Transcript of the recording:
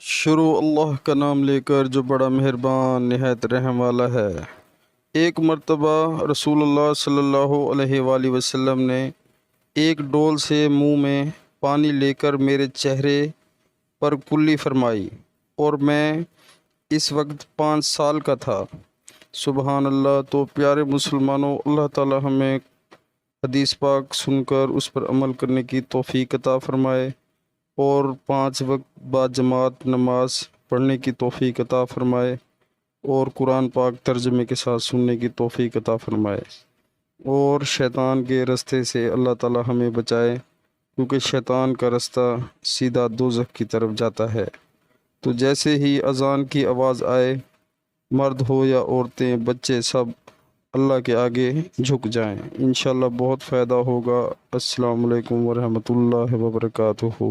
शुरू अल्लाह का नाम लेकर जो बड़ा मेहरबान निहायत रहम वाला है। एक मर्तबा रसूलुल्लाह सल्लल्लाहु अलैहि वसल्लम ने एक डोल से मुंह में पानी लेकर मेरे चेहरे पर कुल्ली फरमाई और मैं इस वक्त 5 साल का था। सुबहान अल्लाह। तो प्यारे मुसलमानों, अल्लाह ताला हमें हदीस पाक सुनकर उस पर अमल करने की तौफीक अता फ़रमाए और 5 वक्त बाद जमात नमाज पढ़ने की तौफीक अता फ़रमाए और कुरान पाक तर्जमे के साथ सुनने की तौफीक अता फ़रमाए और शैतान के रास्ते से अल्लाह ताला हमें बचाए, क्योंकि शैतान का रास्ता सीधा दोज़ख की तरफ जाता है। तो जैसे ही अज़ान की आवाज़ आए, मर्द हो या औरतें, बच्चे, सब अल्लाह के आगे झुक जाएं। इंशाअल्लाह बहुत फ़ायदा होगा। अस्सलामु अलैकुम वरहमतुल्लाहि वबरकातुहू।